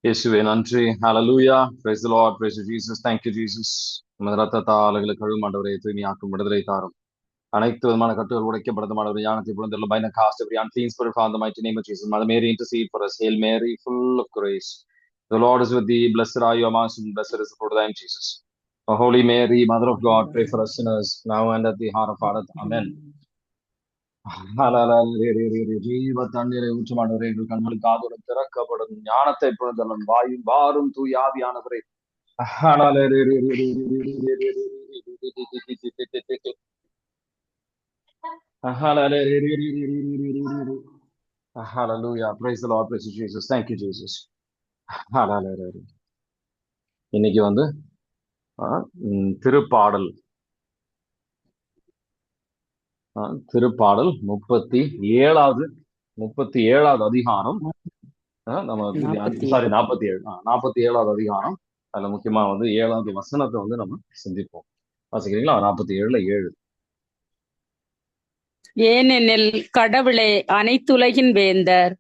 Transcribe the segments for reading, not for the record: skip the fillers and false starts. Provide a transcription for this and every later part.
இயேசுவே நன்றி. ஹalleluya. Praise the Lord. Praise you, Jesus. Thank you, Jesus. உமது இரத்தத்தால் ஆளுகளை கழுவும் ஆண்டவரே, தூய்மையாக்கும் விடுதலை தாரும். அனைத்து விதமான கட்டுகள் உடைக்கப்படும் ஆண்டவரே, ஞானத்தை புரிந்துள்ள by the cast every unclean spirit from the mighty name of Jesus. Mother Mary, intercede for us. Hail Mary, full of grace. The Lord is with thee. Blessed are you amongst women, blessed is the fruit of thy womb, Jesus. O Holy Mary, Mother of God, pray for us sinners, now and at the hour of our death. Amen. ஜீவ தண்ணீரை ஊற்றமானவரே, எங்கள் கண்களுக்கு காதுகளும் திறக்கப்படும், ஞானத்தை புரிந்தலும் வாயும் வாரும் தூயாவியானவரே. Hallelujah. Praise the Lord. Praise you, Jesus. Thank you, Jesus. Hallelujah. இன்னைக்கு வந்து திருப்பாடல் திருப்பாடல் 37வது அதிகாரம். நம்ம 47வது அதிகாரம். அதுல முக்கியமா வந்து 7வது வசனத்தை வந்து நம்ம சிந்திப்போம். வாசிக்கிறீங்களா? 47:7. ஏனெனில் கடவுளே அனைத்துலகின் வேந்தர்,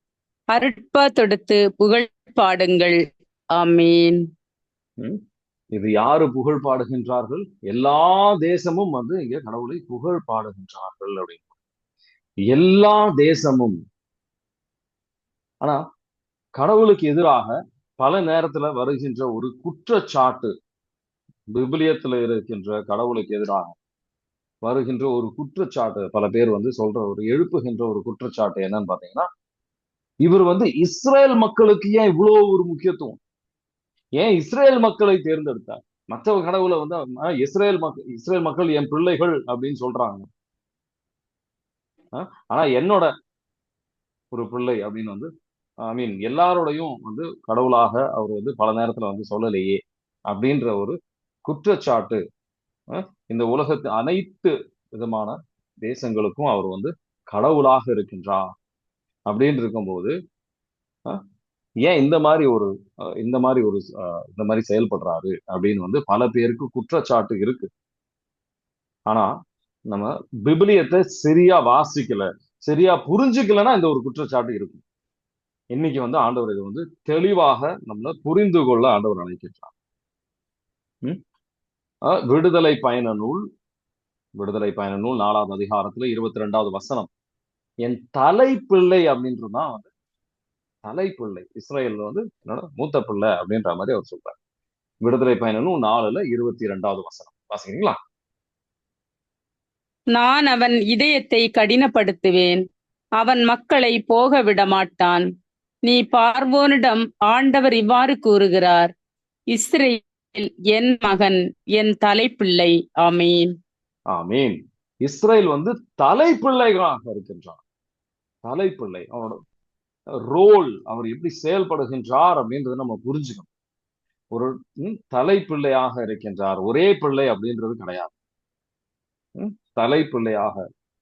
அருட்பா தொடுத்து புகழ் பாடுங்கள். ஆமீன். இது யாரு புகழ் பாடுகின்றார்கள்? எல்லா தேசமும் வந்து இங்க கடவுளை புகழ் பாடுகின்றார்கள் அப்படின்னு. எல்லா தேசமும். ஆனா கடவுளுக்கு எதிராக பல நேரத்துல வருகின்ற ஒரு குற்றச்சாட்டு, விபிலியத்துல இருக்கின்ற கடவுளுக்கு எதிராக வருகின்ற ஒரு குற்றச்சாட்டு, பல பேர் வந்து எழுப்புகின்ற ஒரு குற்றச்சாட்டு என்னன்னு பாத்தீங்கன்னா, இவர் வந்து இஸ்ரேல் மக்களுக்கு ஏன் இவ்வளவு ஒரு முக்கியத்துவம்? ஏன் இஸ்ரேல் மக்களை தேர்ந்தெடுத்தார்? மற்ற கடவுளை வந்து இஸ்ரேல் மக்கள் என் பிள்ளைகள் அப்படின்னு சொல்றாங்க. ஆனா என்னோட ஒரு பிள்ளை அப்படின்னு வந்து எல்லாரோடையும் வந்து கடவுளாக அவர் வந்து பல நேரத்துல வந்து சொல்லலையே அப்படின்ற ஒரு குற்றச்சாட்டு இந்த உலகத்து அனைத்து விதமான தேசங்களுக்கும் அவர் வந்து கடவுளாக இருக்கின்றார் அப்படின்னு இருக்கும்போது ஏன் இந்த மாதிரி செயல்படுறாரு அப்படின்னு வந்து பல பேருக்கு குற்றச்சாட்டு இருக்கு. ஆனா நம்ம பிபிலியத்தை சரியா வாசிக்கல, சரியா புரிஞ்சுக்கலன்னா இந்த ஒரு குற்றச்சாட்டு இருக்கும். இன்னைக்கு வந்து ஆண்டவர் இதை வந்து தெளிவாக நம்மள புரிந்து கொள்ள ஆண்டவர் நினைக்கின்றார். விடுதலை பயண நூல் 4வது அதிகாரத்துல 22வது வசனம், என் தலைப்பிள்ளை அப்படின்றதுதான் வந்து தலைப்பிள்ளை, இஸ்ரேல் வந்து என்னோட மூத்த பிள்ளை அப்படின்ற மாதிரி அவர் சொல்றாரு. விடுதலை பயண நூல் 4:22வது வசனம் வாசிக்கிறீங்களா? நான் அவன் இதயத்தை கடினப்படுத்துவேன், அவன் மக்களை போக விட மாட்டான். நீ பார்வோனிடம் ஆண்டவர் இவ்வாறு கூறுகிறார், இஸ்ரேல் என் மகன், என் தலைப்பிள்ளை. ஆமீன். ஆமீன். இஸ்ரேல் வந்து தலைப்பிள்ளைகளாக இருக்கின்றார். தலைப்பிள்ளை, அவனோட ரோல், அவர் எப்படி செயல்படுகின்றார் அப்படின்றது நம்ம புரிஞ்சுக்கணும். ஒரு தலைப்பிள்ளையாக இருக்கின்றார். ஒரே பிள்ளை அப்படின்றது கிடையாது, தலைப்பிள்ளையாக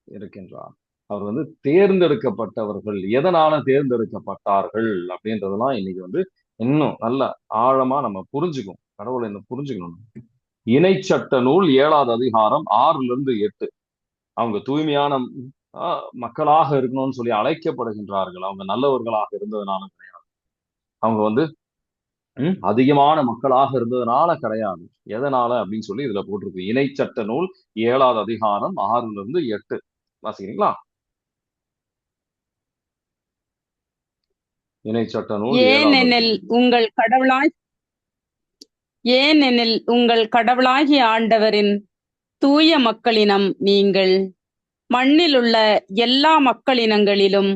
இருக்கின்றார். அவர் வந்து தேர்ந்தெடுக்கப்பட்டவர்கள். எதனால தேர்ந்தெடுக்கப்பட்டார்கள் அப்படின்றதெல்லாம் இன்னைக்கு வந்து இன்னும் நல்ல ஆழமா நம்ம புரிஞ்சுக்கணும். கடவுளை இன்னும் புரிஞ்சுக்கணும். இணைச்சட்ட நூல் 7வது அதிகாரம் 6-8. அவங்க தூய்மையான மக்களாக இருக்கணும்னு சொல்லி அழைக்கப்படுகின்றார்கள். அவங்க நல்லவர்களாக இருந்ததுனால கிடையாது, அவங்க வந்து அதிகமான மக்களாக இருந்ததுனால கிடையாது. எதனால அப்படின்னு சொல்லி இதுல போட்டிருக்கு. இணைச்சட்ட நூல் 7வது அதிகாரம் 6-8 வாசிக்கிறீங்களா? இணைச்சட்ட நூல் ஏனெனில் உங்கள் கடவுளாகிய ஆண்டவரின் தூய மக்களினம் நீங்கள். மண்ணில் உள்ள எல்லா மக்களினங்களிலும்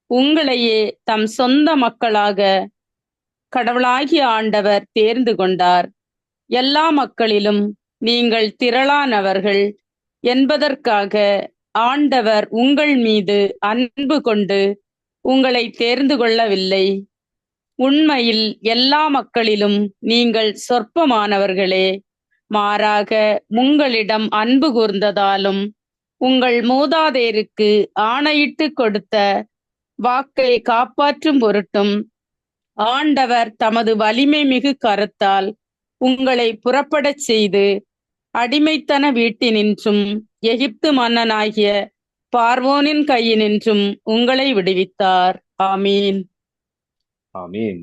உங்களையே தம் சொந்த மக்களாக கடவுளாகிய ஆண்டவர் தேர்ந்து கொண்டார். எல்லா மக்களிலும் நீங்கள் திரளானவர்கள் என்பதற்காக ஆண்டவர் உங்கள் மீது அன்பு கொண்டு உங்களை தேர்ந்து கொள்ளவில்லை. உண்மையில் எல்லா மக்களிலும் நீங்கள் சொற்பமானவர்களே, மாறாக உங்களிடம் அன்பு கூர்ந்ததாலும் உங்கள் மூதாதையருக்கு ஆணையிட்டு கொடுத்த வாக்கை காப்பாற்றும் பொருட்டும் ஆண்டவர் தமது வலிமை மிகு கரத்தால் உங்களை புறப்படச் செய்து அடிமைத்தன வீட்டினின்றும் எகிப்து மன்னனாகிய பார்வோனின் கையினின்றும் உங்களை விடுவித்தார். ஆமீன். ஆமீன்.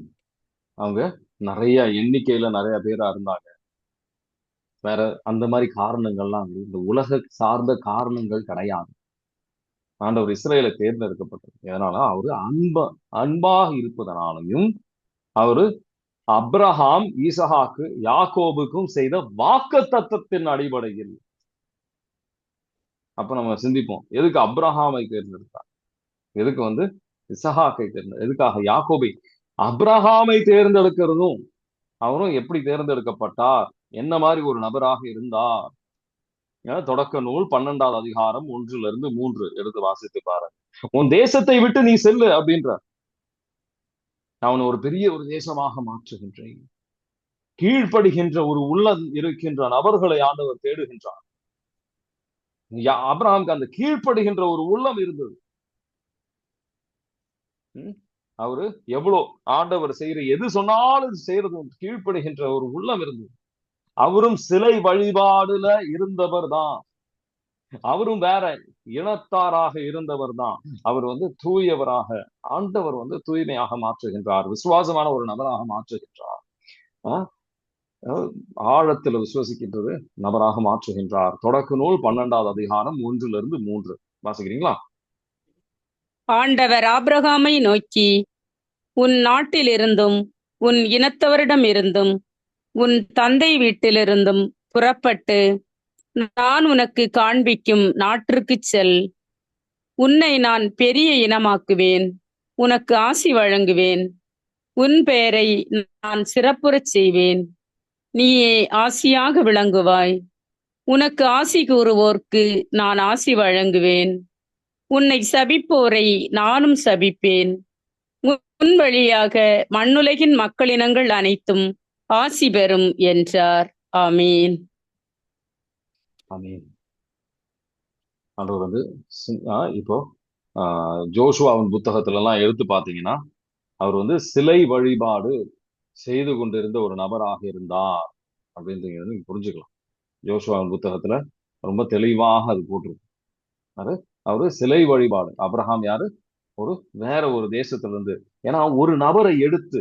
அவங்க நிறைய எண்ணிக்கையில நிறைய பேரா இருந்தாங்க. வேற அந்த மாதிரி காரணங்கள்லாம் இந்த உலக சார்ந்த காரணங்கள் கிடையாது. ஆண்டவர் இஸ்ரவேலை தேர்ந்தெடுக்கப்பட்டது அதனால அவரு அன்பாக இருப்பதனாலையும், அவரு அப்ரஹாம், ஈசஹாக்கு, யாக்கோபுக்கும் செய்த வாக்கு தத்தத்தின் அடிப்படையில். அப்ப நம்ம சிந்திப்போம், எதுக்கு அப்ரஹாமை தேர்ந்தெடுத்தார், எதுக்கு இசஹாக்கை எதுக்காக யாக்கோபை? அப்ரஹாமை தேர்ந்தெடுக்கிறதும் அவரும் எப்படி தேர்ந்தெடுக்கப்பட்டார், என்ன மாதிரி ஒரு நபராக இருந்தார்? தொடக்க நூல் 12வது அதிகாரம் 1-3 எடுத்து வாசித்து பாருங்க. உன் தேசத்தை விட்டு நீ செல்லு அப்படின்ற. அவன் ஒரு பெரிய ஒரு தேசமாக மாற்றுகின்றேன். கீழ்ப்படுகின்ற ஒரு உள்ளம் இருக்கின்ற நபர்களை ஆண்டவர் தேடுகின்றார். அப்ரஹாமுக்கு அந்த கீழ்ப்படுகின்ற ஒரு உள்ளம் இருந்தது. அவரு எவ்வளவு ஆண்டவர் செய்யற எது சொன்னாலும் செய்யறது கீழ்ப்படுகின்ற ஒரு உள்ளம் இருந்தது. அவரும் சிலை வழிபாடுல இருந்தவர் தான். அவரும் வேற இனத்தாராக இருந்தவர் தான். அவர் தூயவராக, ஆண்டவர் தூய்மையாக மாற்றுகின்றார், விசுவாசமான ஒரு நபராக மாற்றுகின்றார். ஆழத்துல விசுவசிக்கின்றது நபராக மாற்றுகின்றார். தொடக்க நூல் 12வது அதிகாரம் 1-3 வாசிக்கிறீங்களா? ஆண்டவர் ஆபிரகாமை நோக்கி, உன் நாட்டிலிருந்தும் உன் இனத்தவரிடம் இருந்தும் உன் தந்தை வீட்டிலிருந்தும் புறப்பட்டு நான் உனக்கு காண்பிக்கும் நாட்டிற்குச் செல். உன்னை நான் பெரிய இனமாக்குவேன், உனக்கு ஆசி வழங்குவேன், உன் பெயரை நான் சிறப்புறச் செய்வேன், நீயே ஆசியாக விளங்குவாய். உனக்கு ஆசி கூறுவோர்க்கு நான் ஆசி வழங்குவேன், உன்னை சபிப்போரை நானும் சபிப்பேன். உன் வழியாக மண்ணுலகின் மக்களினங்கள் அனைத்தும் ஆசி பெறும் என்றார். ஆமீன். ஆமீன். ஆண்டவர் இப்போ ஜோஷுவாவின் புத்தகத்துல எல்லாம் எடுத்து பார்த்தீங்கன்னா, அவர் சிலை வழிபாடு செய்து கொண்டிருந்த ஒரு நபராக இருந்தார் அப்படின்றது நீங்க புரிஞ்சுக்கலாம். ஜோஷுவாவின் புத்தகத்துல ரொம்ப தெளிவாக அது போட்டிருக்கு. அவரு சிலை வழிபாடு. அப்ரஹாம் யாரு? வேற ஒரு தேசத்துல இருந்து. ஏன்னா ஒரு நபரை எடுத்து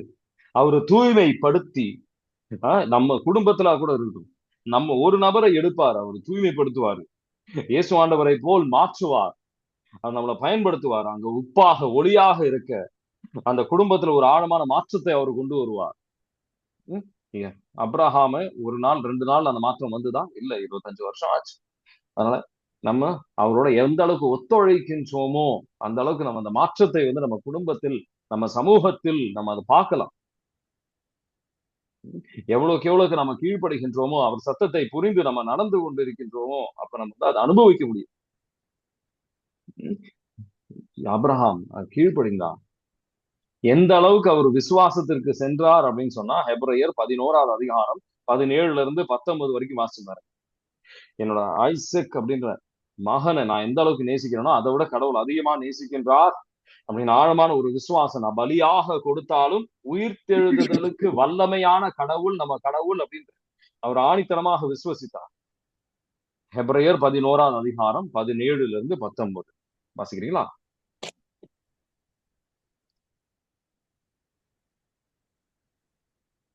அவரு தூய்மைப்படுத்தி, நம்ம குடும்பத்துல கூட இருக்கும், நம்ம ஒரு நபரை எடுப்பார், அவர் தூய்மைப்படுத்துவார், இயேசு ஆண்டவரை போல் மாற்றுவார், அவர் நம்மளை பயன்படுத்துவார். அங்க உப்பாக ஒளியாக இருக்க அந்த குடும்பத்துல ஒரு ஆழமான மாற்றத்தை அவர் கொண்டு வருவார். அப்ரஹாம ஒரு நாள் 2 நாள் அந்த மாற்றம் வந்துதான் இல்ல, 25 வருஷம் ஆச்சு. அதனால நம்ம அவரோட எந்த அளவுக்கு ஒத்துழைக்கின்றோமோ அந்த அளவுக்கு நம்ம அந்த மாற்றத்தை நம்ம குடும்பத்தில், நம்ம சமூகத்தில் நம்ம அதை பார்க்கலாம். எவ்வளவுக்கு நம்ம கீழ்ப்படுகின்றோமோ, அவர் சத்தத்தை புரிந்து நம்ம நடந்து கொண்டிருக்கின்றோமோ, அப்ப நம்ம அதை அனுபவிக்க முடியும். அப்ரஹாம் கீழ்ப்படிந்தான். எந்த அளவுக்கு அவர் விசுவாசத்திற்கு சென்றார் அப்படின்னு சொன்னா, ஹெப்ரேயர் 11வது அதிகாரம் 17-19 வரைக்கும் வாசிப்பாரு. என்னோட ஐசக் அப்படின்ற மகனை நான் எந்த அளவுக்கு நேசிக்கிறேனோ அதை விட கடவுள் அதிகமா நேசிக்கின்றார் அப்படின்னு ஆழமான ஒரு விசுவாசம். நான் பலியாக கொடுத்தாலும் உயிர்த்தெழுதலுக்கு வல்லமையான கடவுள் நம்ம கடவுள் அப்படின்னு அவர் ஆணித்தனமாக விசுவசித்தார். ஹெப்ரேயர் 11வது அதிகாரம் 17-19 வாசிக்கிறீங்களா?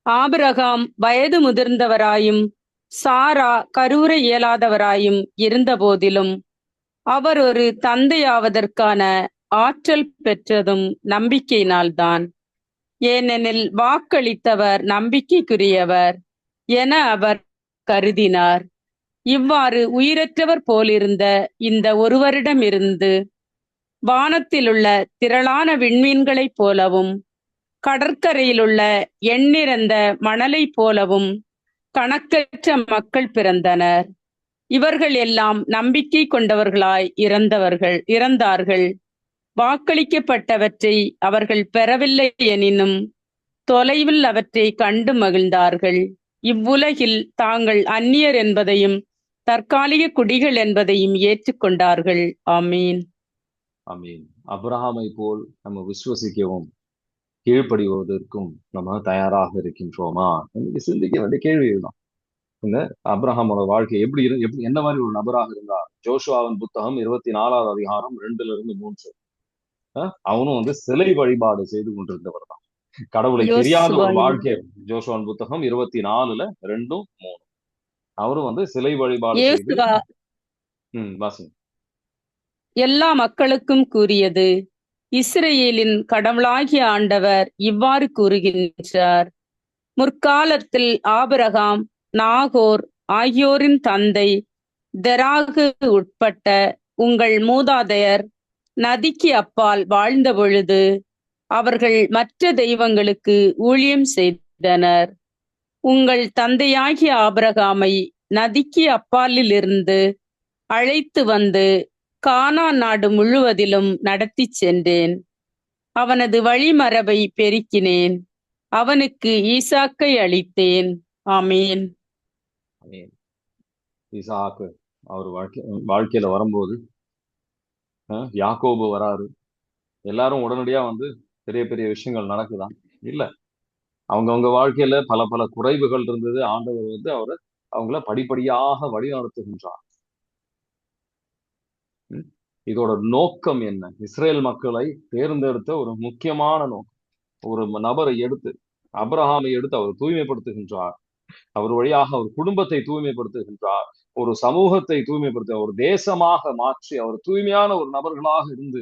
ஆபிரகாம் வயது முதிர்ந்தவராயும் சாரா கருவுற இயலாதவராயும் இருந்த போதிலும் அவர் ஒரு தந்தையாவதற்கான ஆற்றல் பெற்றதும் நம்பிக்கையினால்தான். ஏனெனில் வாக்களித்தவர் நம்பிக்கைக்குரியவர் என அவர் கருதினார். இவ்வாறு உயிரற்றவர் போலிருந்த இந்த ஒருவரிடமிருந்து வானத்திலுள்ள திரளான விண்மீன்களைப் போலவும் கடற்கரையிலுள்ள எண்ணிறந்த மணலை போலவும் கணக்கற்ற மக்கள் பிறந்தனர். இவர்கள் எல்லாம் நம்பிக்கை கொண்டவர்களாய் இறந்தார்கள். வாக்களிக்கப்பட்டவற்றை அவர்கள் பெறவில்லை எனினும் தொலைவில் அவற்றை கண்டு மகிழ்ந்தார்கள். இவ்வுலகில் தாங்கள் அந்நியர் என்பதையும் தற்காலிக குடிகள் என்பதையும் ஏற்றுக்கொண்டார்கள். ஆமீன். ஆமீன். அப்ரஹாமை போல் நம்ம விசுவசிக்கவும் கீழ்ப்படிவதற்கும் நம்ம தயாராக இருக்கின்றோமா? இன்னைக்கு சிந்திக்க வேண்டிய கேள்வி இதுதான். இந்த அப்ரஹாமோட வாழ்க்கை எப்படி என்ன மாதிரி ஒரு நபராக இருந்தார்? ஜோஷுவாவின் புத்தகம் 24வது அதிகாரம் 2-3. அவனும் சிலை வழிபாடு செய்து கொண்டிருந்தவர் தான். கடவுளை தெரியாத ஒரு யோசுவாவின் வாழ்க்கை. ஜோசுவாவின் புத்தகம் 24 2 3. அவரும் வந்து சிலை வழிபாடு செய்து யோசுவா வாசி. எல்லா மக்களுக்கும் கூறியது, இஸ்ரவேலின் கடவுளாகிய ஆண்டவர் இவ்வாறு கூறுகின்றார்: முற்காலத்தில் ஆபிரகாம், நாகோர் ஆகியோரின் தந்தை தெராகு உட்பட்ட உங்கள் மூதாதையர் நதிக்கு அப்பால் வாழ்ந்த பொழுது அவர்கள் மற்ற தெய்வங்களுக்கு ஊழியம் செய்தனர். உங்கள் தந்தையாகிய ஆபிரகாமை நதிக்கு அப்பாலிலிருந்து அழைத்து வந்து கானான் நாடு முழுவதிலும் நடத்தி சென்றேன். அவனது வழிமரபை பெருக்கினேன். அவனுக்கு ஈசாக்கை அளித்தேன். ஆமேன். ஈசாக்கு அவர் வாழ்க்கையில வரும்போது யாக்கோபு வராரு. எல்லாரும் உடனடியா வந்து பெரிய பெரிய விஷயங்கள் நடக்குதான்? இல்ல. அவங்கவுங்க வாழ்க்கையில பல பல குறைவுகள் இருந்தது. ஆண்டவர் வந்து அவங்கள படிப்படியாக வழிநடத்துகின்றார். இதோட நோக்கம் என்ன? இஸ்ரேல் மக்களை தேர்ந்தெடுத்த ஒரு முக்கியமான நோக்கம். ஒரு நபரை எடுத்து, அபிரகாமை எடுத்து அவர் தூய்மைப்படுத்துகின்றார். அவர் வழியாக அவர் குடும்பத்தை தூய்மைப்படுத்துகின்றார். ஒரு சமூகத்தை தூய்மைப்படுத்த, ஒரு தேசமாக மாற்றி அவர் தூய்மையான ஒரு நபர்களாக இருந்து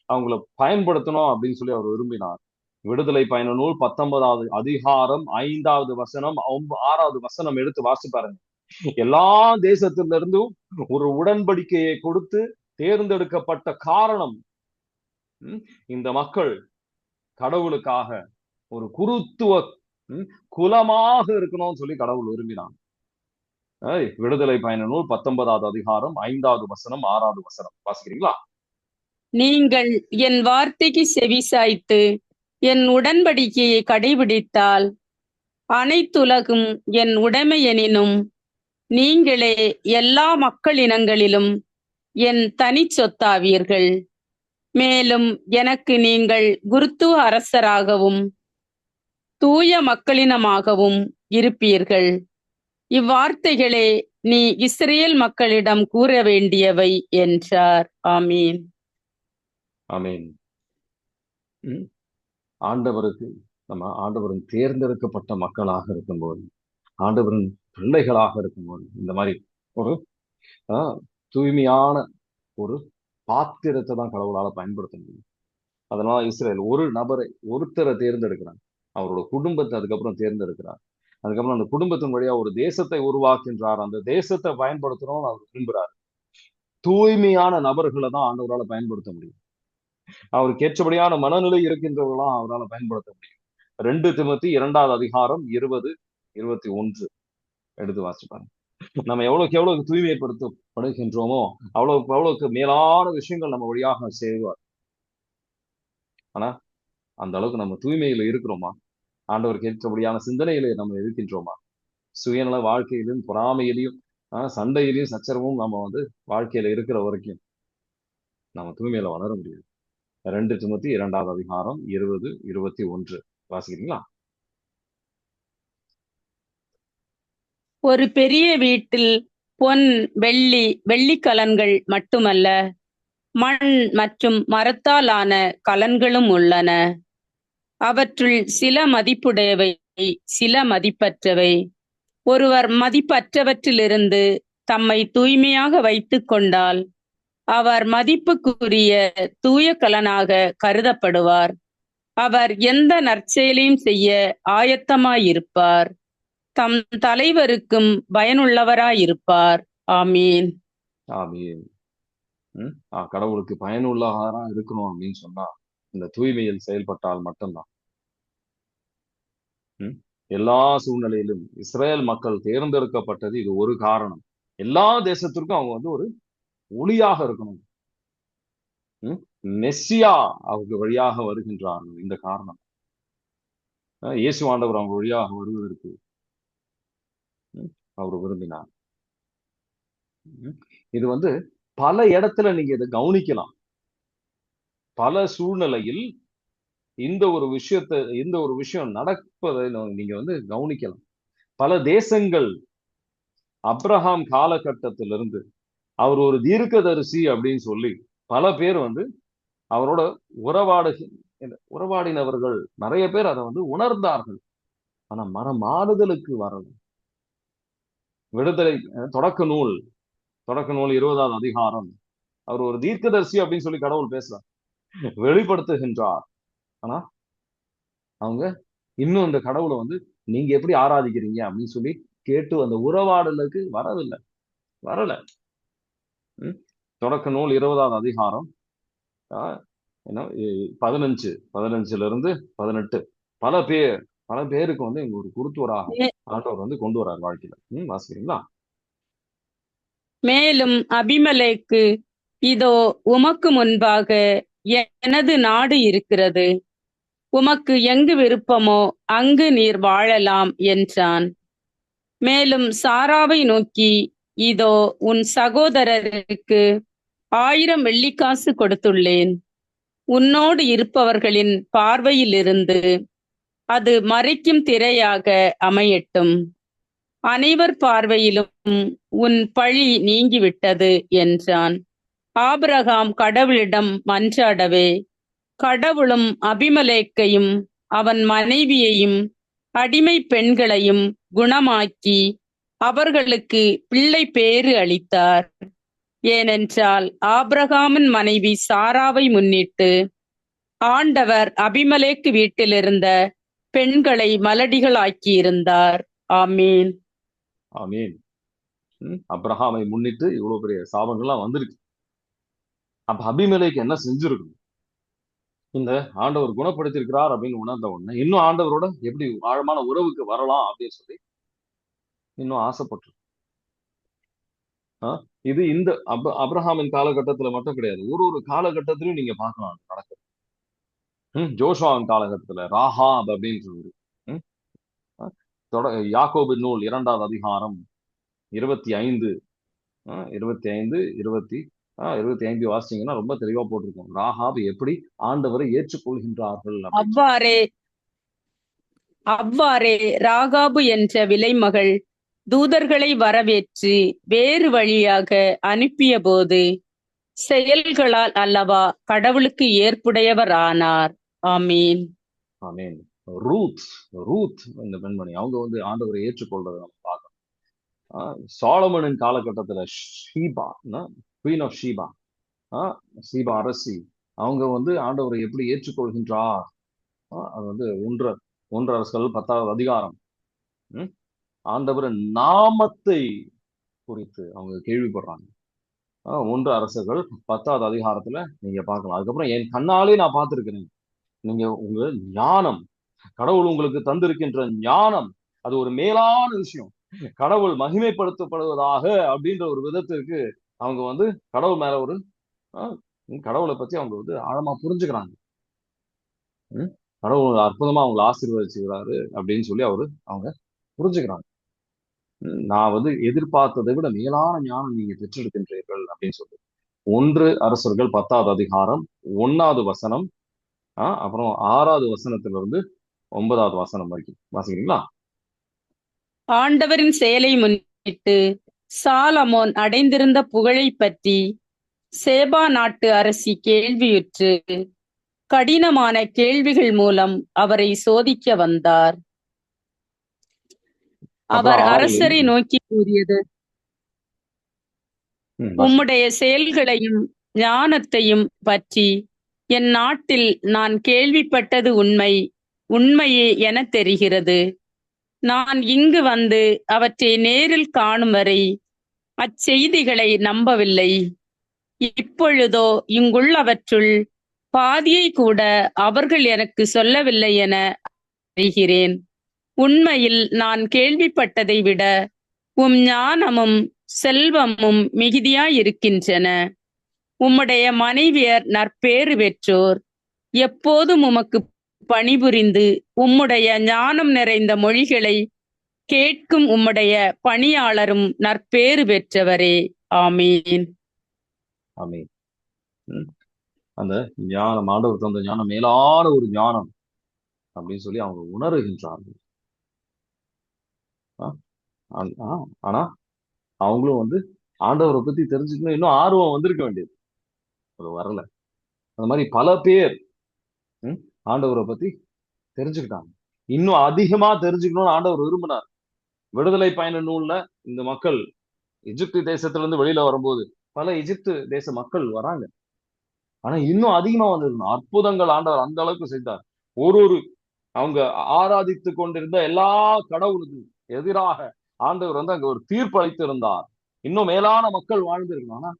அவங்கள பயன்படுத்தணும் அப்படின்னு சொல்லி அவர் விரும்பினார். விடுதலை பயண நூல் 19வது அதிகாரம் 5வது வசனம் 6வது வசனம் எடுத்து வாசி பாருங்க. எல்லா தேசத்திலிருந்தும் ஒரு உடன்படிக்கையை கொடுத்து தேர்ந்தெடுக்கப்பட்ட காரணம், இந்த மக்கள் கடவுளுக்காக ஒரு குருத்துவ குலமாக இருக்கணும்னு சொல்லி கடவுள் விரும்பினான். விடுதலை பயண நூல் 19வது அதிகாரம் 5வது வசனம் 6வது வசனம் வாசிக்கிறீங்களா? நீங்கள் என் வார்த்தைக்கு செவிசாய்த்து என் உடன்படிக்கையை கடைபிடித்தால் அனைத்துலகும் என் உடைமை எனினும் நீங்களே எல்லா மக்களினங்களிலும் என் தனி சொத்தாவீர்கள். மேலும் எனக்கு நீங்கள் குருத்துவ அரசராகவும் தூய மக்களினமாகவும் இருப்பீர்கள். இவ்வார்த்தைகளே நீ இஸ்ரேல் மக்களிடம் கூற வேண்டியவை என்றார். ஆமீன். ஆமீன். ஆண்டவருக்கு நம்ம ஆண்டவரின் தேர்ந்தெடுக்கப்பட்ட மக்களாக இருக்கும்போது, ஆண்டவரின் பிள்ளைகளாக இருக்கும்போது இந்த மாதிரி ஒரு தூய்மையான ஒரு பாத்திரத்தை தான் கடவுளால பயன்படுத்த முடியும். அதனால இஸ்ரேல் ஒரு நபரை, ஒருத்தரை தேர்ந்தெடுக்கிறாங்க. அவரோட குடும்பத்தை அதுக்கப்புறம் தேர்ந்தெடுக்கிறார். அதுக்கப்புறம் அந்த குடும்பத்தின் வழியா ஒரு தேசத்தை உருவாக்கின்றார். அந்த தேசத்தை பயன்படுத்தணும்னு அவர் விரும்புறாரு. தூய்மையான நபர்களை தான் ஆண்டவரால் பயன்படுத்த முடியும். அவருக்கு ஏற்றபடியான மனநிலை இருக்கின்றவர்களாம் அவரால் பயன்படுத்த முடியும். 2 திமோத்தி 2வது அதிகாரம் 20, 21 எடுத்து வாசிப்பாங்க. நம்ம எவ்வளவுக்கு தூய்மைப்படுத்தப்படுகின்றோமோ அவ்வளவுக்கு மேலான விஷயங்கள் நம்ம வழியாக செய்வார். ஆனா அந்த அளவுக்கு நம்ம தூய்மையில இருக்கிறோமா? ஆண்டவருக்கு ஏற்றபடியான சிந்தனையில நம்ம இருக்கின்றோமா? சுயநல வாழ்க்கையிலும் பொறாமையிலையும் சண்டையிலையும் சச்சரவும் நம்ம வந்து வாழ்க்கையில இருக்கிற வரைக்கும் நம்ம தூய்மையில வளர முடியாது. 2 திமோத்தி 2வது அதிகாரம் 20, 21 வாசிக்கிறீங்களா? ஒரு பெரிய வீட்டில் பொன், வெள்ளி, வெள்ளிக்கலன்கள் மட்டுமல்ல, மண் மற்றும் மரத்தாலான கலன்களும் உள்ளன. அவற்றுள் சில மதிப்புடையவை, சில மதிப்பற்றவை. ஒருவர் மதிப்பற்றவற்றிலிருந்து தம்மை தூய்மையாக வைத்துக் கொண்டால் அவர் மதிப்புக்குரிய தூய கலனாக கருதப்படுவார். அவர் எந்த நற்செயலையும் செய்ய ஆயத்தமாயிருப்பார். தம் தலைவருக்கும் பயனுள்ளவராயிருப்பார். ஆமீன். ஆமீன். கடவுளுக்கு பயனுள்ளவரா இருக்கணும் அப்படின்னு சொன்னா இந்த தூய்மையில் செயல்பட்டால் மட்டும்தான். எல்லா சூழ்நிலையிலும் இஸ்ரேல் மக்கள் தேர்ந்தெடுக்கப்பட்டது இது ஒரு காரணம். எல்லா தேசத்திற்கும் அவங்க வந்து ஒரு ஒளியாக இருக்கணும். மெஸ்ஸியா அவங்க வழியாக வருகின்றார்கள். இந்த காரணம் இயேசு ஆண்டவர் அவங்க வழியாக வருவதற்கு அவர் விரும்பினார். இது வந்து பல இடத்துல நீங்க இதை கவனிக்கலாம். பல சூழ்நிலையில் இந்த ஒரு விஷயம் நடப்பதை நீங்க வந்து கவனிக்கலாம். பல தேசங்கள் அப்ரஹாம் காலகட்டத்திலிருந்து அவர் ஒரு தீர்க்கதரிசி அப்படின்னு சொல்லி பல பேர் வந்து அவரோட இந்த உறவாடினவர்கள் நிறைய பேர் அதை வந்து உணர்ந்தார்கள். ஆனா மனமாறுதலுக்கு வரல. விடுதலை தொடக்க நூல் 20வது அதிகாரம். அவர் ஒரு தீர்க்கதரிசி அப்படின்னு சொல்லி கடவுள் பேசுறார், வெளிப்படுத்துகின்றார். ஆனா அவங்க இன்னும் இந்த கடவுளை வந்து நீங்க எப்படி ஆராதிக்கிறீங்க அப்படின்னு சொல்லி கேட்டு அந்த உறவாடலுக்கு வரல. தொடக்க நூல் 20வது அதிகாரம் 15 இருந்து 18. பல பேருக்கு வந்து இங்க ஒரு குருத்துவராக ஆண்டவர் வந்து கொண்டு வர்றார் வாழ்க்கையில. வாசிக்கிறீங்களா? மேலும் அபிமெலேக்கு, இதோ உமக்கு முன்பாக எனது நாடு இருக்கிறது, உமக்கு எங்கு விருப்பமோ அங்கு நீர் வாழலாம் என்றான். மேலும் சாராவை நோக்கி, இதோ உன் சகோதரருக்கு 1000 வெள்ளிக்காசு கொடுத்துள்ளேன், உன்னோடு இருப்பவர்களின் பார்வையிலிருந்து அது மறைக்கும் திரையாக அமையட்டும், அனைவர் பார்வையிலும் உன் பழி நீங்கிவிட்டது என்றான். ஆபிரகாம் கடவுளிடம் மன்றாடவே, கடவுளும் அபிமெலேக்கையும் அவன் மனைவியையும் அடிமை பெண்களையும் குணமாக்கி அவர்களுக்கு பிள்ளை பேறு அளித்தார். ஏனென்றால் ஆபிரகாமின் மனைவி சாராவை முன்னிட்டு ஆண்டவர் அபிமெலேக்கு வீட்டிலிருந்த பெண்களை மலடிகளாக்கியிருந்தார். ஆமீன். ஆமீன். அப்ரஹாமை முன்னிட்டு இவ்வளவு பெரிய சாபங்கள்லாம் வந்திருக்கு. அப்ப அபிமெலேக்கு என்ன செஞ்சிருக்கும்? இந்த ஆண்டவர் குணப்படுத்திருக்கிறார் அப்படின்னு உணர்ந்த உடனே இன்னும் ஆண்டவரோட எப்படி ஆழமான உறவுக்கு வரலாம் அப்படின்னு சொல்லி இன்னும் ஆசைப்பட்டு. இது இந்த அப்ரஹாமின் காலகட்டத்துல மட்டும் கிடையாது, ஒரு காலகட்டத்திலும் நீங்க பார்க்கலாம் நடக்குது. ஜோஷுவாவின் காலகட்டத்துல ராஹாப் அப்படின்றது யாக்கோபின் நூல் 2வது அதிகாரம் 25 வாசிச்சீங்கன்னா ரொம்ப தெளிவா போட்டிருக்கோம். ராஹாப் எப்படி ஆண்டவரை ஏற்றுக்கொள்கின்றார்கள். அவ்வாறே ராகாபு என்ற விலைமகள் தூதர்களை வரவேற்று வேறு வழியாக அனுப்பிய போது செயல்களால் அல்லவா கடவுளுக்கு ஏற்புடையவரானார். ஆமீன். ஆமீன். ரூத் இந்த பெண்மணி அவங்க வந்து ஆண்டவரை ஏற்றுக்கொள்றதை நம்ம பார்க்கணும். சாலமனின் காலகட்டத்துல ஷீபா, குவீன் ஆஃப் ஷீபா, ஷீபா அரசி, அவங்க வந்து ஆண்டவரை எப்படி ஏற்றுக்கொள்கின்றார். அது வந்து 1 அரசர்கள் 10வது அதிகாரம். ஆண்டவர் நாமத்தை குறித்து அவங்க கேள்விப்படுறாங்க. 1 அரசர்கள் 10வது அதிகாரத்துல நீங்க பார்க்கலாம். அதுக்கப்புறம் என் கண்ணாலே நான் பார்த்திருக்கிறேன். நீங்க உங்க ஞானம், கடவுள் உங்களுக்கு தந்திருக்கின்ற ஞானம், அது ஒரு மேலான விஷயம். கடவுள் மகிமைப்படுத்தப்படுவதாக அப்படின்ற ஒரு விதத்திற்கு அவங்க வந்து கடவுள் மேல ஒரு கடவுளை பத்தி அவங்க வந்து ஆழமா புரிஞ்சுக்கிறாங்க. கடவுள் அற்புதமா அவங்களை ஆசீர்வதிச்சுக்கிறாரு அப்படின்னு சொல்லி அவங்க புரிஞ்சுக்கிறாங்க. நான் வந்து எதிர்பார்த்ததை விட மேலான ஞானம் நீங்க பெற்றெடுக்கின்றீர்கள் அப்படின்னு சொல்லி 1 அரசர்கள் 10வது அதிகாரம் 1வது வசனம், அப்புறம் 6வது வசனத்திலிருந்து 9வது வசனம் வரைக்கும் வாசிக்கிறீங்களா? ஆண்டவரின் செயலை முன்னிட்டு சாலமோன் அடைந்திருந்த புகழை பற்றி சேபா நாட்டு அரசி கேள்வியுற்று கடினமான கேள்விகள் மூலம் அவரை சோதிக்க வந்தார். அவர் அரசரை நோக்கி கூறியது, உம்முடைய செயல்களையும் ஞானத்தையும் பற்றி என் நாட்டில் நான் கேள்விப்பட்டது உண்மையே என தெரிகிறது. நான் இங்கு வந்து அவற்றை நேரில் காணும் வரை அச்செய்திகளை நம்பவில்லை. இப்பொழுதோ இங்குள்ளவற்றுள் பாதியை கூட அவர்கள் எனக்கு சொல்லவில்லை என அறிகிறேன். உண்மையில் நான் கேள்விப்பட்டதை விட உம் ஞானமும் செல்வமும் மிகுதியாயிருக்கின்றன. உம்முடைய மனைவியர் நற்பேறு பெற்றோர், எப்போதும் உமக்கு பணிபுரிந்து உம்முடைய ஞானம் நிறைந்த மொழிகளை கேட்கும் உம்முடைய பணியாளரும் நற்பேறு பெற்றவரே. ஆமீன். ஆமீன். அந்த ஞானம், ஆண்டவர் தந்த ஞானம் மேலான ஒரு ஞானம் அப்படின்னு சொல்லி அவங்க உணர்கின்றார்கள். ஆனா அவங்களும் வந்து ஆண்டவரை பத்தி தெரிஞ்சுக்கணும், இன்னும் ஆர்வம் வந்திருக்க வேண்டியது, அது வரல. அந்த மாதிரி பல பேர் ஆண்டவரை பத்தி தெரிஞ்சுக்கிட்டாங்க. இன்னும் அதிகமா தெரிஞ்சுக்கணும்னு ஆண்டவர் விரும்பினார். விடுதலை பயண நூல்ல இந்த மக்கள் எகிப்து தேசத்துல இருந்து வெளியில வரும்போது பல எகிப்து தேச மக்கள் வராங்க. ஆனா இன்னும் அதிகமா வந்திருக்கணும். அற்புதங்கள் ஆண்டவர் அந்த அளவுக்கு செய்தார். ஒரு அவங்க ஆராதித்து கொண்டிருந்த எல்லா கடவுளுக்கும் எதிராக ஆண்டவர் வந்து அங்க ஒரு தீர்ப்பு அளித்திருந்தார். இன்னும் மேலான மக்கள் வாழ்ந்திருக்கணும். ஆனா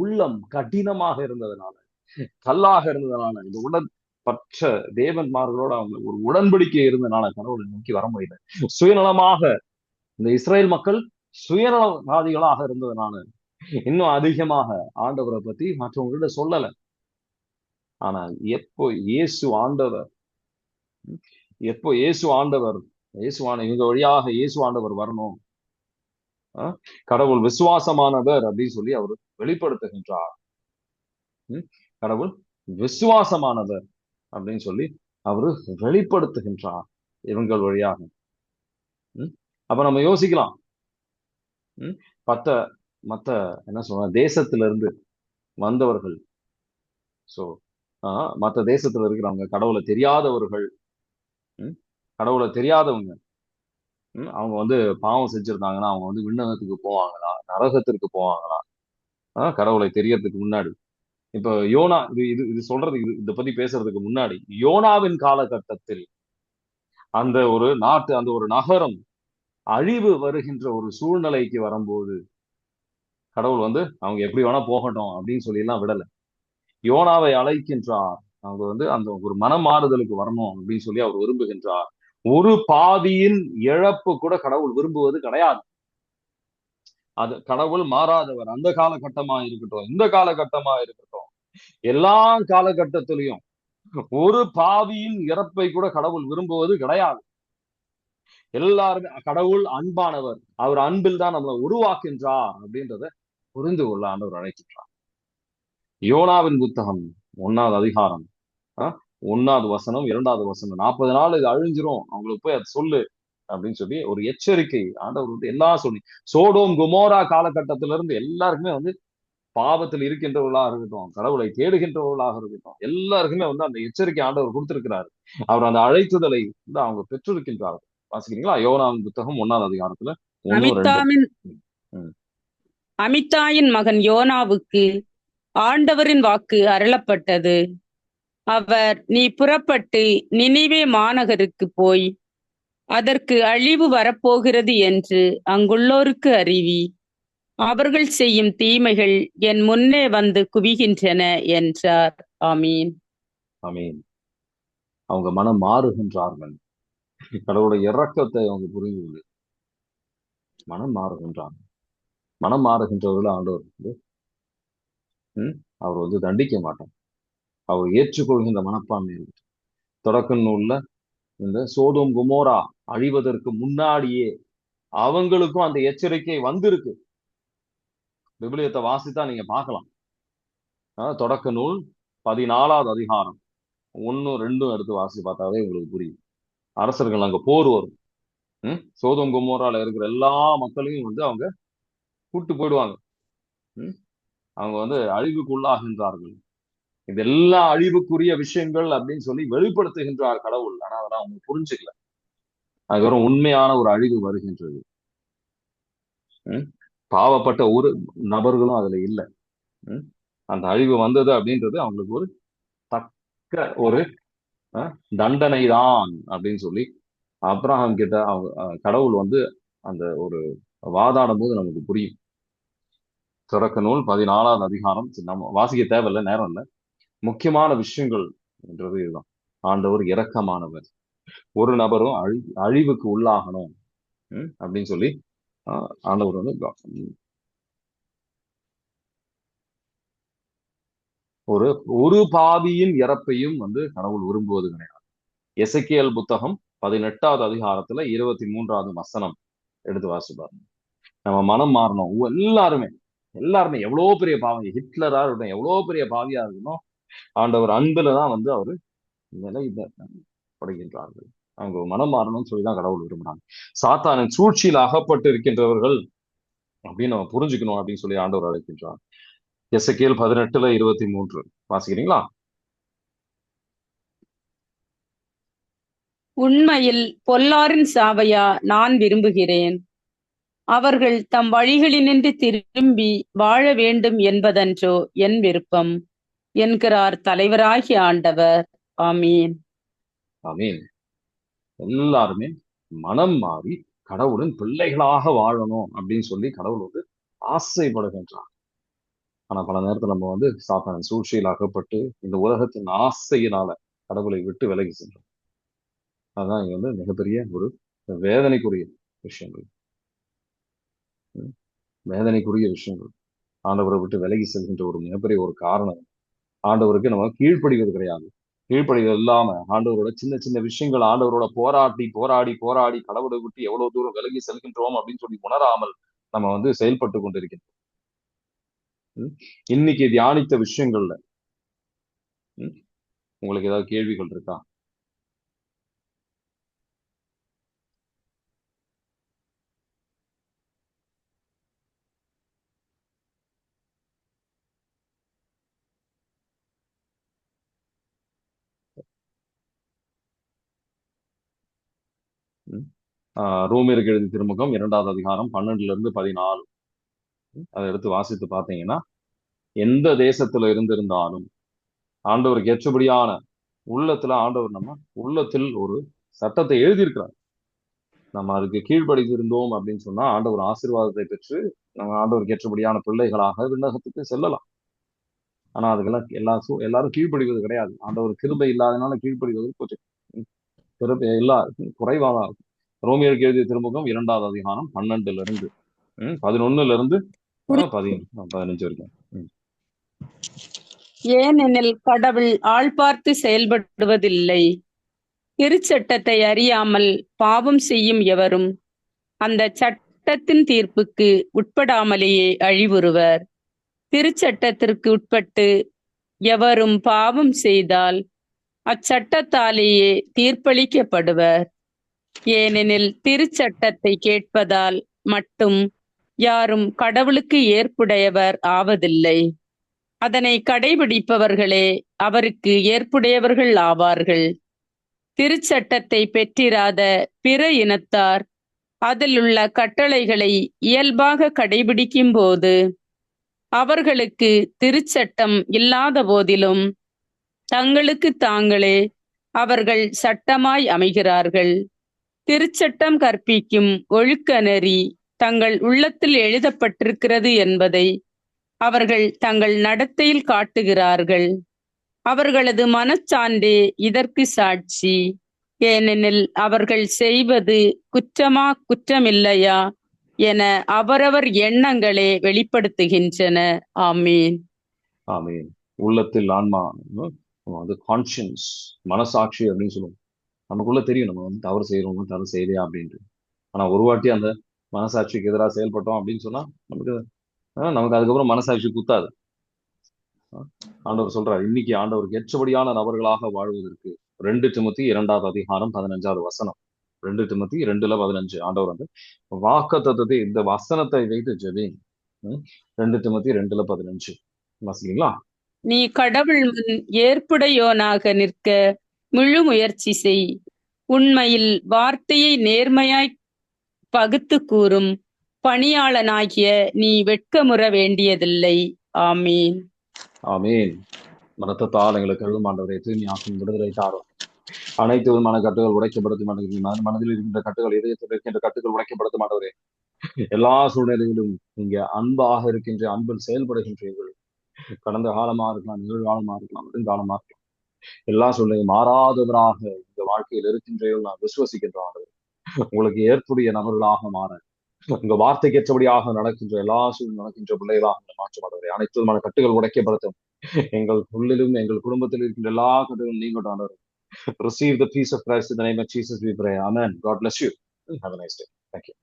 உள்ளம் கடினமாக இருந்ததுனால, கல்லாக இருந்ததுனால, இந்த உடன் பற்ற தேவன்மார்களோட அவங்க ஒரு உடன்படிக்கை இருந்ததுனால கடவுளை நோக்கி வர முடியல. சுயநலமாக இந்த இஸ்ரேல் மக்கள் சுயநலவாதிகளாக இருந்ததுனால இன்னும் அதிகமாக ஆண்டவரை பத்தி மற்றவங்கள்ட்ட சொல்லல. ஆனா எப்போ இயேசு ஆண்டவர் எப்போ இயேசு ஆண்டவர் இவங்க வழியாக இயேசு ஆண்டவர் வரணும், கடவுள் விசுவாசமானவர் அப்படின்னு சொல்லி அவர் வெளிப்படுத்துகின்றார். கடவுள் விசுவாசமானவர் அப்படின்னு சொல்லி அவரு வெளிப்படுத்துகின்றார் இவங்கள் வழியாக. அப்ப நம்ம யோசிக்கலாம், மத்த மத்த என்ன சொல்ற தேசத்துல இருந்து வந்தவர்கள், சோ மத்த தேசத்துல இருக்கிறவங்க, கடவுளை தெரியாதவர்கள், கடவுளை தெரியாதவங்க, அவங்க வந்து பாவம் செஞ்சிருந்தாங்கன்னா அவங்க வந்து விண்ணகத்துக்கு போவாங்களா, நரகத்திற்கு போவாங்களா கடவுளை தெரியறதுக்கு முன்னாடி? இப்ப யோனா இது சொல்றது இதை பத்தி பேசுறதுக்கு முன்னாடி யோனாவின் காலகட்டத்தில் அந்த ஒரு நாட்டு, அந்த ஒரு நகரம் அழிவு வருகின்ற ஒரு சூழ்நிலைக்கு வரும்போது கடவுள் வந்து அவங்க எப்படி வேணா போகட்டும் அப்படின்னு சொல்லி எல்லாம் விடல. யோனாவை அழைக்கின்றார். அவங்க வந்து அந்த ஒரு மனமாறுதலுக்கு வரணும் அப்படின்னு சொல்லி அவர் விரும்புகின்றார். ஒரு பாவியின் இழப்பு கூட கடவுள் விரும்புவது கிடையாது. அது கடவுள் மாறாதவர். அந்த காலகட்டமா இருக்கட்டும், இந்த காலகட்டமா இருக்கட்டும், எல்லா காலகட்டத்திலையும் ஒரு பாவியின் இறப்பை கூட கடவுள் விரும்புவது கிடையாது. எல்லாருமே கடவுள் அன்பானவர். அவர் அன்பில் தான் நம்மளை உருவாக்கின்றார் அப்படின்றத புரிந்து கொள்ள ஆண்டவர் அழைக்கின்றார். யோனாவின் புத்தகம் 1வது அதிகாரம் 1வது வசனம் 2வது வசனம், 40 நாள் இது அழிஞ்சிரும், அவங்களுக்கு போய் அதை சொல்லு அப்படின்னு சொல்லி ஒரு எச்சரிக்கை ஆண்டவர் வந்து எல்லாம் சொல்லி, சோடோம் குமோரா காலகட்டத்தில இருந்து எல்லாருக்குமே வந்து பாவத்தில் இருக்கின்றவர்களாக இருக்கட்டும், கடவுளை தேடுகின்றவர்களாக இருக்கட்டும், எல்லாருக்குமே வந்து அந்த எச்சரிக்கை ஆண்டவர் கொடுத்திருக்கிறாரு. அவர் அந்த அழைத்துதலை வந்து அவங்க பெற்றிருக்கின்றார்கள். வாசிக்கிறீங்களா? யோனாவின் புத்தகம் 1வது அதிகாரத்துல 1-2. அமித்தாயின் மகன் யோனாவுக்கு ஆண்டவரின் வாக்கு அருளப்பட்டது. அவர், நீ புறப்பட்டு நினிவே மாநகருக்கு போய் அதற்கு அழிவு வரப்போகிறது என்று அங்குள்ளோருக்கு அறிவி. அவர்கள் செய்யும் தீமைகள் என் முன்னே வந்து குவிகின்றன என்றார். ஆமீன். ஆமீன். அவங்க மனம் மாறுகின்றார்கள். கடவுளுடைய இரக்கத்தை அவங்க புரிந்து கொண்டு மனம் மாறுகின்றாங்க. மனம் மாறுகின்றவர்கள் ஆண்டவர் வந்து அவர் வந்து தண்டிக்க மாட்டார். அவர் ஏற்றுக்கொள்கின்ற மனப்பான்மை. தொடக்க நூல்ல இந்த சோதோம் குமோரா அழிவதற்கு முன்னாடியே அவங்களுக்கும் அந்த எச்சரிக்கை வந்திருக்கு. விபிலியத்தை வாசித்தா நீங்க பார்க்கலாம். தொடக்க நூல் 14வது அதிகாரம் 1-2 எடுத்து வாசி பார்த்தாவே உங்களுக்கு புரியும். அரசர்கள் அங்க போர் வரும். சோதோம் குமோரால இருக்கிற எல்லா மக்களையும் வந்து அவங்க கூட்டு போயிடுவாங்க. அவங்க வந்து அழிவுக்கு உள்ளாகின்றார்கள். இதெல்லாம் அழிவுக்குரிய விஷயங்கள் அப்படின்னு சொல்லி வெளிப்படுத்துகின்றார் கடவுள். ஆனா அதெல்லாம் அவங்க புரிஞ்சுக்கல. அதுக்கப்புறம் உண்மையான ஒரு அழிவு வருகின்றது. பாவப்பட்ட ஒரு நபர்களும் அதுல இல்லை. அந்த அழிவு வந்தது அப்படின்றது அவங்களுக்கு ஒரு தக்க ஒரு தண்டனை தான் அப்படின்னு சொல்லி அப்ரஹாம் கிட்ட கடவுள் வந்து அந்த ஒரு வாதாடும் போது நமக்கு புரியும். தொடக்க நூல் 14வது அதிகாரம் நம்ம வாசிக்க தேவையில்லை, நேரம் இல்லை. முக்கியமான விஷயங்கள் என்றது இதுதான். ஆண்டவர் இரக்கமானவர். ஒரு நபரும் அழிவுக்கு உள்ளாகணும் அப்படின்னு சொல்லி ஆண்டவர் வந்து ஒரு பாவியின் இறப்பையும் வந்து கடவுள் விரும்புவது கிடையாது. எசேக்கியேல் புத்தகம் 18வது அதிகாரத்துல 23வது வசனம் எடுத்து வாசிப்பாரு. நம்ம மனம் மாறணும். எல்லாருமே எவ்வளவு பெரிய பாவி, ஹிட்லரா இருக்கட்டும், எவ்வளவு பெரிய பாவியா இருக்கணும், ஆண்டவர் அன்புலதான் வந்து அவரு நிலைப்படுகின்றார்கள். அவங்க மனம் மாறணும்னு சொல்லிதான் கடவுள் விரும்புறாங்க. சாத்தானின் சூழ்ச்சியில் அகப்பட்டு இருக்கின்றவர்கள் அப்படின்னு நம்ம புரிஞ்சுக்கணும் அப்படின்னு சொல்லி ஆண்டவர் அழைக்கின்றார். எசேக்கியேல் 18:23 வாசிக்கிறீங்களா? உண்மையில் பொல்லாரின் சாவையா நான் விரும்புகிறேன். அவர்கள் தம் வழிகளினின்று திரும்பி வாழ வேண்டும் என்பதன்றோ என் விருப்பம் என்கிறார் தலைவராகிய ஆண்டவர். ஆமீன். ஆமீன். எல்லாருமே மனம் மாறி கடவுளின் பிள்ளைகளாக வாழணும் அப்படின்னு சொல்லி கடவுள் வந்து ஆசைப்படுகின்றார். ஆனா பல நேரத்துல நம்ம வந்து சாத்தானின் சூழ்ச்சியில் அகப்பட்டு இந்த உலகத்தின் ஆசையினால கடவுளை விட்டு விலகி சென்றோம். அதுதான் இங்க வந்து மிகப்பெரிய ஒரு வேதனைக்குரிய விஷயங்கள். வேதனைக்குரிய விஷயங்கள். ஆண்டவரை விட்டு விலகி செல்கின்ற ஒரு மிகப்பெரிய ஒரு காரணம் ஆண்டவருக்கு நம்ம கீழ்ப்படிவது கிடையாது. கீழ்ப்படிவது இல்லாம ஆண்டவரோட சின்ன சின்ன விஷயங்கள் ஆண்டவரோட போராடி போராடி போராடி கடவுளை விட்டு எவ்வளவு தூரம் விலகி செல்கின்றோம் அப்படின்னு சொல்லி உணராமல் நம்ம வந்து செயல்பட்டு கொண்டிருக்கின்றோம். இன்னைக்கு தியானித்த விஷயங்கள்ல உங்களுக்கு ஏதாவது கேள்விகள் இருக்கா? ரோமியருக்கு எழுதிய திருமுகம் 2வது அதிகாரம் 12-14 அதை எடுத்து வாசித்து பார்த்தீங்கன்னா, எந்த தேசத்துல இருந்திருந்தாலும் ஆண்டவருக்கு ஏற்றபடியான உள்ளத்துல ஆண்டவர் நம்ம உள்ளத்தில் ஒரு சட்டத்தை எழுதியிருக்கிறார். நம்ம அதுக்கு கீழ்ப்படிந்திருந்தோம் அப்படின்னு சொன்னா ஆண்டவர் ஆசீர்வாதத்தை பெற்று நம்ம ஆண்டவருக்கு ஏற்றபடியான பிள்ளைகளாக விண்ணகத்துக்கு செல்லலாம். ஆனா அதுக்கெல்லாம் எல்லாரும் கீழ்ப்படிவது கிடையாது. ஆண்டவர் கிருபை இல்லாதனால கீழ்ப்படிவது கொஞ்சம் கிருபை குறைவாக இருக்கும். ரோமியருக்கு எழுதிய திருமுகம் 2வது அதிகாரம் 12-11 15 வரைக்கும். ஏனெனில் கடவுள் ஆள் பார்த்து செயல்படுவதில்லை. திருச்சட்டத்தை அறியாமல் பாவம் செய்யும் எவரும் அந்த சட்டத்தின் தீர்ப்புக்கு உட்படாமலேயே அழிவுறுவர். திருச்சட்டத்திற்கு உட்பட்டு எவரும் பாவம் செய்தால் அச்சட்டத்தாலேயே தீர்ப்பளிக்கப்படுவர். ஏனெனில் திருச்சட்டத்தை கேட்பதால் மட்டும் யாரும் கடவுளுக்கு ஏற்புடையவர் ஆவதில்லை. அதனை கடைபிடிப்பவர்களே அவருக்கு ஏற்புடையவர்கள் ஆவார்கள். திருச்சட்டத்தை பெற்றிராத பிற இனத்தார் அதில் உள்ள கட்டளைகளை இயல்பாக கடைபிடிக்கும் போது அவர்களுக்கு திருச்சட்டம் இல்லாத போதிலும் தங்களுக்கு தாங்களே அவர்கள் சட்டமாய் அமைகிறார்கள். திருச்சட்டம் கற்பிக்கும் ஒழுக்க நெறி தங்கள் உள்ளத்தில் எழுதப்பட்டிருக்கிறது என்பதை அவர்கள் தங்கள் நடத்தையில் காட்டுகிறார்கள். அவர்களது மனச்சான்றே இதற்கு சாட்சி. ஏனெனில் அவர்கள் செய்வது குற்றமா குற்றமில்லையா என அவரவர் எண்ணங்களே வெளிப்படுத்துகின்றன. ஆமீன். ஆமீன். உள்ளத்தில் ஆன்மா அது கான்சியன்ஸ், மனசாட்சி அப்படின்னு சொல்லுவோம். நமக்குள்ள தெரியும் நம்ம வந்து தவறு செய்யறோம் தவறு செய்யலையா அப்படின்ட்டு. ஆனா ஒரு வாட்டி அந்த மனசாட்சிக்கு எதிராக செயல்பட்டோம் அப்படின்னு சொன்னா நமக்கு அதுக்கப்புறம் மனசாட்சி குத்தாது. ஆண்டவர் சொல்றார், இன்னைக்கு ஆண்டவருக்கு ஏற்றபடியான நபர்களாக வாழ்வதற்கு 2 திமோத்தி 2வது அதிகாரம் 15வது வசனம். 2 திமோத்தி 2:15 ஆண்டவர் வந்து வாக்குத்தத்தத்தை இந்த வசனத்தை வைத்து ஜெபி. 2 திமோத்தி 2:15 வாசிங்களா? நீ கடவுள் முன் ஏற்புடையோனாக நிற்க முழு முயற்சி செய். உண்மையில் வார்த்தையை நேர்மையாய் பகுத்து கூறும் பணியாளனாகிய நீ வெட்கமுற வேண்டியதில்லை. ஆமீன். ஆமீன். மனத்தால் எங்களுக்கு எழுதும் ஆண்டவரை தூய்மையாக்கும் விடுதலை தாரும். அனைத்து விதமான கட்டுகள் உடைக்கப்படுத்தும் மனதில் இருக்கின்ற கட்டுகள், இதயத்தில் இருக்கின்ற கட்டுகள் உடைக்கப்படுத்தும் ஆண்டவரே. எல்லா சூழ்நிலையிலும் நீங்க அன்பாக இருக்கின்ற, அன்பில் செயல்படுகின்றீர்கள். கடந்த காலமா இருக்கலாம், நிகழ்காலமா இருக்கலாம், நெடுங்காலமா இருக்கலாம், எல்லா சூழ்நிலையும் மாறாதவராக இந்த வாழ்க்கையில் இருக்கின்றீர்கள் நான் விசுவசிக்கின்றோம். உங்களுக்கு ஏற்புடைய நபர்களாக மாற உங்க வார்த்தைக்கு ஏற்றபடியாக நடக்கின்ற எல்லா சூழ்நிலை நடக்கின்ற பிள்ளைகளாக மாற்றமானவரை அனைத்து விதமான கட்டுகள் உடைக்கப்படட்டும். எங்கள் உள்ளிலும் எங்கள் குடும்பத்தில் இருக்கின்ற எல்லா கட்டுகளும் நீங்கட்டும் ஆண்டவரே. Receive the peace of Christ in the name of Jesus we pray. Amen. God bless you. Have a nice day. Thank you.